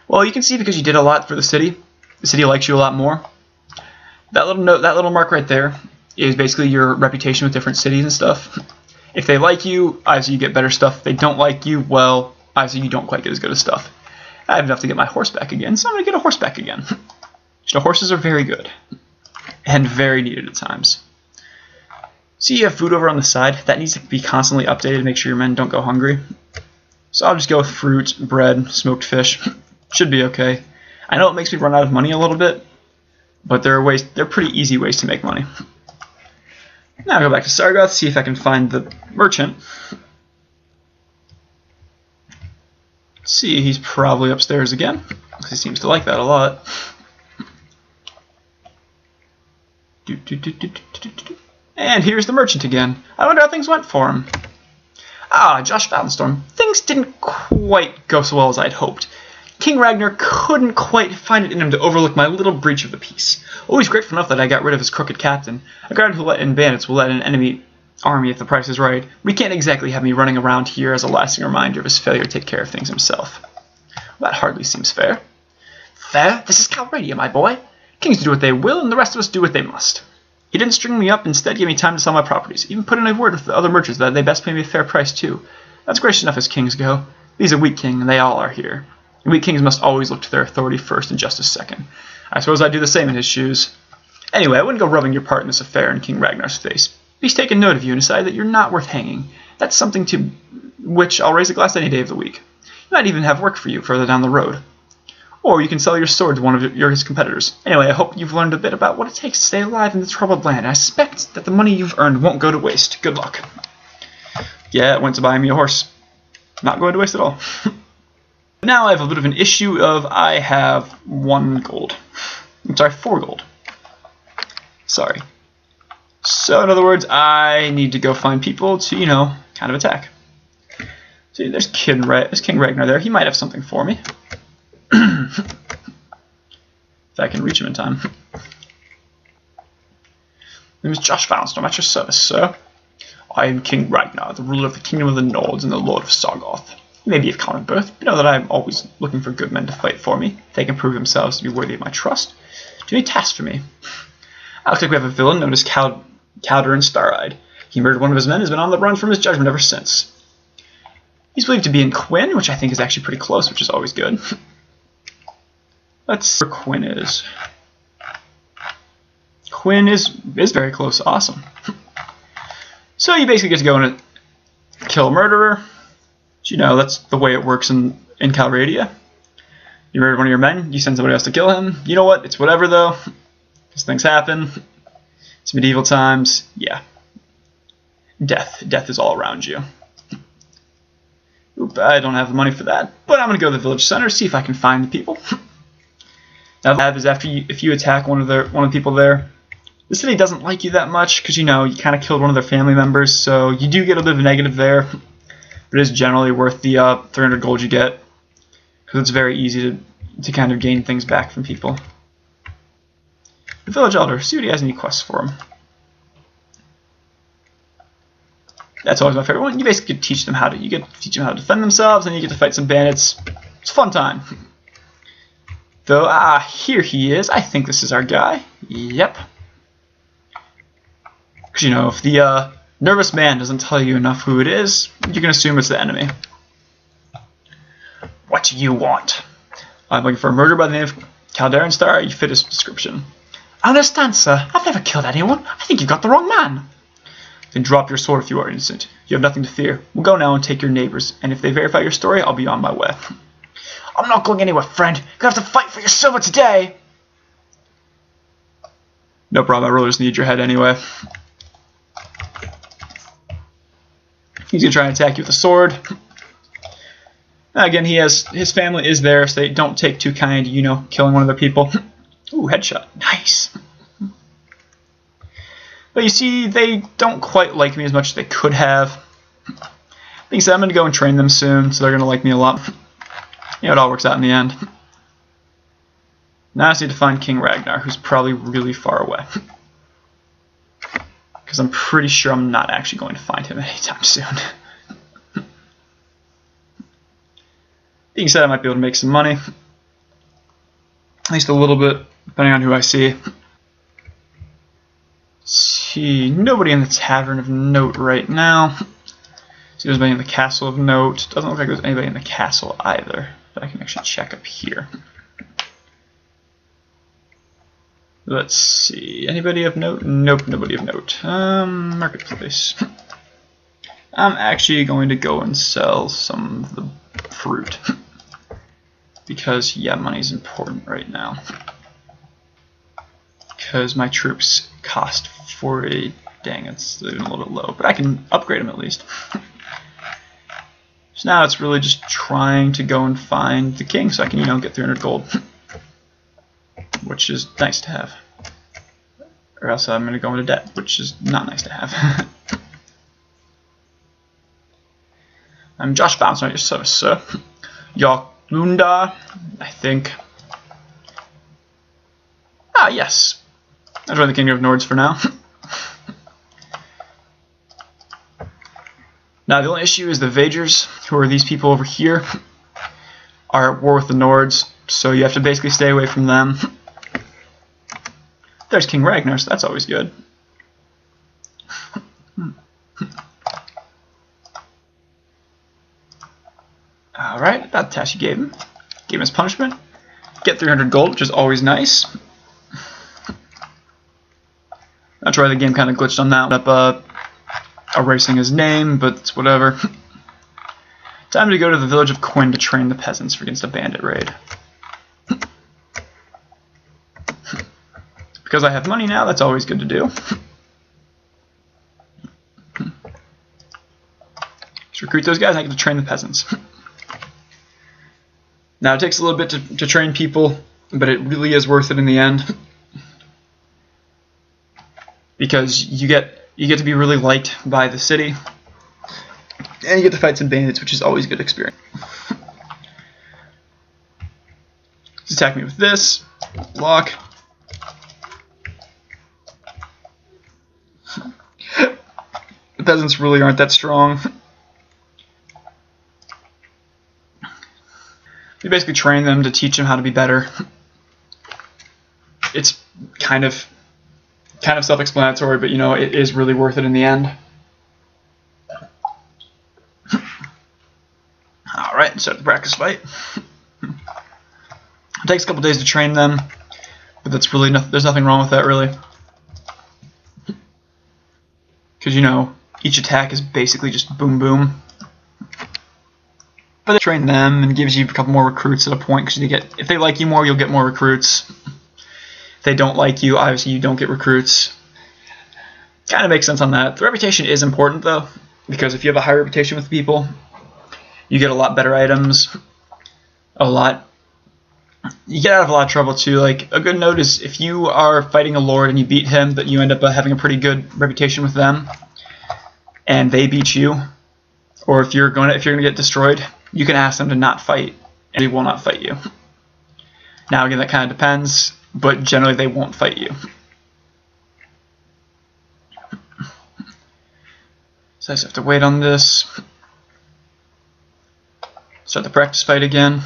[SPEAKER 1] Well, you can see because you did a lot for the city likes you a lot more. That little note, that little mark right there is basically your reputation with different cities and stuff. If they like you, obviously you get better stuff. If they don't like you, well, obviously you don't quite get as good as stuff. I have enough to get my horse back again, so I'm going to get a horse back again. So horses are very good. And very needed at times. See, you have food over on the side. That needs to be constantly updated to make sure your men don't go hungry. So I'll just go with fruit, bread, smoked fish. Should be okay. I know it makes me run out of money a little bit, but there are ways. They're pretty easy ways to make money. Now I'll go back to Sargoth, see if I can find the merchant. Let's see, he's probably upstairs again, because he seems to like that a lot. And here's the merchant again. I wonder how things went for him. Ah, Josh Valenstorm. Things didn't quite go so well as I'd hoped. King Ragnar couldn't quite find it in him to overlook my little breach of the peace. Oh, he's grateful enough that I got rid of his crooked captain. A guard who let in bandits will let in an enemy army if the price is right. We can't exactly have me running around here as a lasting reminder of his failure to take care of things himself. Well, that hardly seems fair. Fair? This is Calradia, my boy. Kings do what they will, and the rest of us do what they must. He didn't string me up, instead gave me time to sell my properties. Even put in a word with the other merchants that they best pay me a fair price too. That's gracious enough as kings go. He's a weak king, and they all are here. And weak kings must always look to their authority first and justice second. I suppose I'd do the same in his shoes. Anyway, I wouldn't go rubbing your part in this affair in King Ragnar's face. He's taken note of you and decided that you're not worth hanging. That's something to which I'll raise a glass any day of the week. He might even have work for you further down the road. Or you can sell your sword to one of his competitors. Anyway, I hope you've learned a bit about what it takes to stay alive in this troubled land. I suspect that the money you've earned won't go to waste. Good luck. Yeah, it went to buy me a horse. Not going to waste at all. Now I have a bit of an issue of I have 1 gold. I'm sorry, 4 gold. Sorry. So in other words, I need to go find people to, you know, kind of attack. See, there's King Ragnar there. He might have something for me. If I can reach him in time. My name is Josh Valenstorm, at your service, sir. I am King Ragnar, the ruler of the Kingdom of the Nords and the Lord of Sargoth. You may be of common birth, but know that I am always looking for good men to fight for me. If they can prove themselves to be worthy of my trust, do any task for me. Looks like we have a villain known as Calderon Stareyed. He murdered one of his men and has been on the run from his judgment ever since. He's believed to be in Quinn, which I think is actually pretty close, which is always good. Let's see where Quinn is. Quinn is very close. Awesome. So you basically get to go kill a murderer. So, you know, that's the way it works in Calradia. You murdered one of your men, you send somebody else to kill him. You know what? It's whatever, though. Because things happen. It's medieval times. Yeah. Death. Death is all around you. Oop, I don't have the money for that. But I'm going to go to the village center, see if I can find the people. Now, what I have is if you attack one of the people there, the city doesn't like you that much because, you know, you kind of killed one of their family members, so you do get a bit of a negative there. But it is generally worth the 300 gold you get because it's very easy to kind of gain things back from people. The village elder, see what he has any quests for him. That's always my favorite one. You basically teach them how to teach them how to defend themselves, and you get to fight some bandits. It's a fun time. Though, here he is. I think this is our guy. Yep. Because, you know, if the nervous man doesn't tell you enough who it is, you can assume it's the enemy. What do you want? I'm looking for a murderer by the name of Calderon Star. You fit his description. I understand, sir. I've never killed anyone. I think you've got the wrong man. Then drop your sword if you are innocent. You have nothing to fear. We'll go now and take your neighbors, and if they verify your story, I'll be on my way. I'm not going anywhere, friend. You're going to have to fight for your silver today. No problem. I really just need your head anyway. He's going to try and attack you with a sword. Now, again, his family is there, so they don't take too kind, you know, killing one of their people. Ooh, headshot. Nice. But you see, they don't quite like me as much as they could have. Being said, I'm going to go and train them soon, so they're going to like me a lot. You know, it all works out in the end. Now I just need to find King Ragnar, who's probably really far away. Because I'm pretty sure I'm not actually going to find him anytime soon. Being said, I might be able to make some money. At least a little bit, depending on who I see. See, nobody in the tavern of note right now. See, there's anybody in the castle of note. Doesn't look like there's anybody in the castle either. But I can actually check up here. Let's see. Anybody of note? Nope, nobody of note. Marketplace. I'm actually going to go and sell some of the fruit. Because, yeah, money's important right now. Because my troops cost 40. Dang, it's even a little bit low. But I can upgrade them at least. So now it's really just trying to go and find the king so I can, you know, get 300 gold. Which is nice to have. Or else I'm going to go into debt, which is not nice to have. I'm Josh Bounce, not your service, sir. Lunda, I think. Ah, yes. I'll join the Kingdom of Nords for now. Now, the only issue is the Vagers, who are these people over here, are at war with the Nords, so you have to basically stay away from them. There's King Ragnar, so that's always good. Alright, about the task you gave him. Gave him his punishment. Get 300 gold, which is always nice. Not sure why the game kind of glitched on that. Up erasing his name, but it's whatever. Time to go to the village of Quinn to train the peasants against a bandit raid. Because I have money now, that's always good to do. Just recruit those guys and I get to train the peasants. Now it takes a little bit to train people, but it really is worth it in the end. Because you get to be really liked by the city. And you get to fight some bandits, which is always a good experience. Just attack me with this. Block. The peasants really aren't that strong. You basically train them to teach them how to be better. It's kind of self-explanatory, but you know, it is really worth it in the end. Alright, start the practice fight. It takes a couple days to train them, but that's really there's nothing wrong with that, really. Because, you know, Each attack is basically just boom boom. But they train them and gives you a couple more recruits at a point, because if they like you more, you'll get more recruits. If they don't like you, obviously you don't get recruits. Kind of makes sense on that. The reputation is important though, because if you have a high reputation with people, you get a lot better items. You get out of a lot of trouble too. Like, a good note is if you are fighting a lord and you beat him, but you end up having a pretty good reputation with them, and they beat you, or if you're gonna get destroyed, you can ask them to not fight, and they will not fight you. Now again, that kind of depends, but generally they won't fight you. So I just have to wait on this. Start the practice fight again.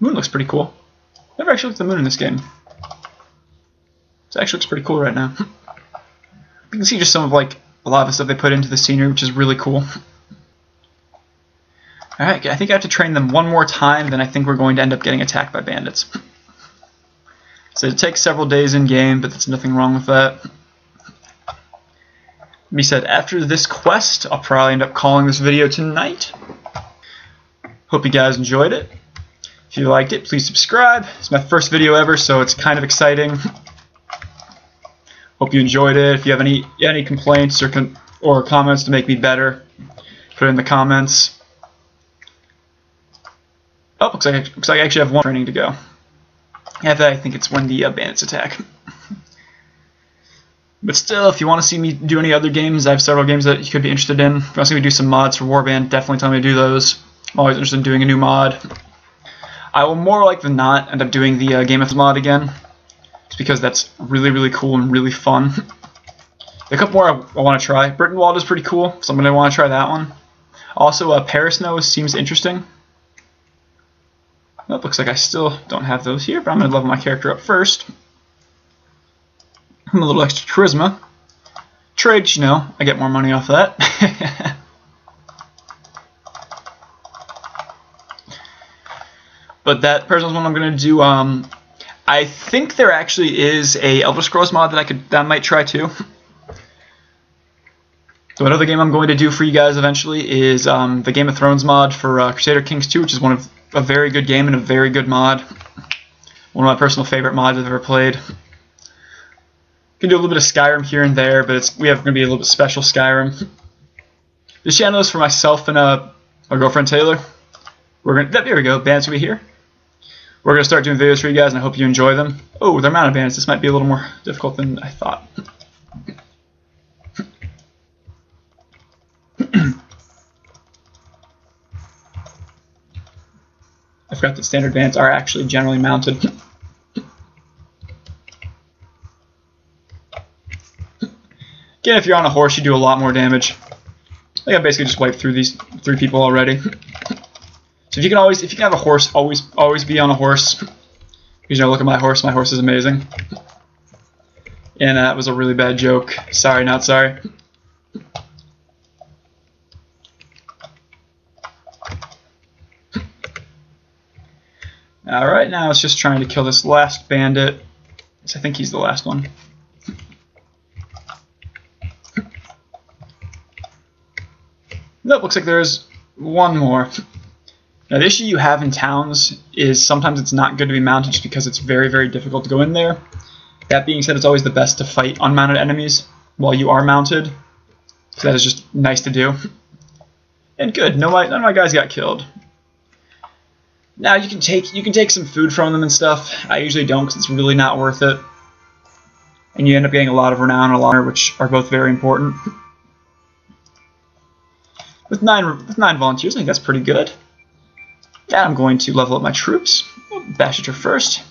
[SPEAKER 1] Moon looks pretty cool. Never actually looked at the moon in this game. It actually looks pretty cool right now. You can see just some of like a lot of the stuff they put into the scenery, which is really cool. Alright, I think I have to train them one more time, then I think we're going to end up getting attacked by bandits. So it takes several days in game, but there's nothing wrong with that. Be said, after this quest, I'll probably end up calling this video tonight. Hope you guys enjoyed it. If you liked it, please subscribe. It's my first video ever, so it's kind of exciting. Hope you enjoyed it. If you have any complaints or comments to make me better, put it in the comments. Oh, looks like I actually have one training to go. After that, I think it's when the bandits attack. But still, if you want to see me do any other games, I have several games that you could be interested in. If you want to see me do some mods for Warband, definitely tell me to do those. I'm always interested in doing a new mod. I will more like than not end up doing the Game of the mod again, just because that's really, really cool and really fun. A couple more I want to try. Britain Walled is pretty cool, so I'm going to want to try that one. Also, Paris Nose seems interesting. Well, it looks like I still don't have those here, but I'm going to level my character up first. A little extra charisma. Trades, you know, I get more money off of that. But that person's one I'm going to do. I think there actually is a Elder Scrolls mod that I might try too. So another game I'm going to do for you guys eventually is the Game of Thrones mod for Crusader Kings 2, which is a very good game and a very good mod. One of my personal favorite mods I've ever played. Can do a little bit of Skyrim here and there, but we have going to be a little bit special Skyrim. This channel is for myself and my girlfriend Taylor. There we go. Bandits will be here. We're going to start doing videos for you guys, and I hope you enjoy them. Oh, the amount of bandits. This might be a little more difficult than I thought. I forgot that standard bandits are actually generally mounted. Again, if you're on a horse, you do a lot more damage. I think I basically just wiped through these 3 people already. So if you can have a horse, always be on a horse. Because, you know, look at my horse. My horse is amazing. And that was a really bad joke. Sorry, not sorry. Alright, now it's just trying to kill this last bandit. So I think he's the last one. Nope, looks like there's one more. Now the issue you have in towns is sometimes it's not good to be mounted just because it's very, very difficult to go in there. That being said, it's always the best to fight unmounted enemies while you are mounted. So that is just nice to do. And good, none of my guys got killed. Now you can take some food from them and stuff. I usually don't because it's really not worth it. And you end up getting a lot of renown and a lot of honor, which are both very important. With nine volunteers, I think that's pretty good. Yeah, I'm going to level up my troops. Bashator first.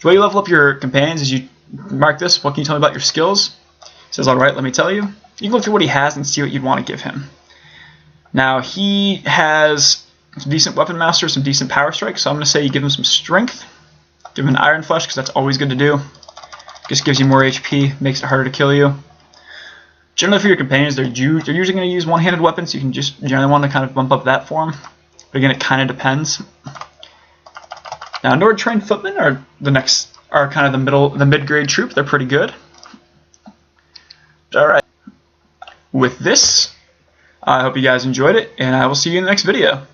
[SPEAKER 1] The way you level up your companions is you mark this. What can you tell me about your skills? It says, alright, let me tell you. You can look through what he has and see what you'd want to give him. Now, he has some decent weapon master, some decent power strike, so I'm going to say you give him some strength. Give him an iron flesh, because that's always good to do. Just gives you more HP, makes it harder to kill you. Generally for your companions, they're usually going to use one-handed weapons, so you can just generally want to kind of bump up that for them. But again, it kind of depends. Now, Nord trained footmen are are kind of the mid-grade troop. They're pretty good. All right. With this, I hope you guys enjoyed it, and I will see you in the next video.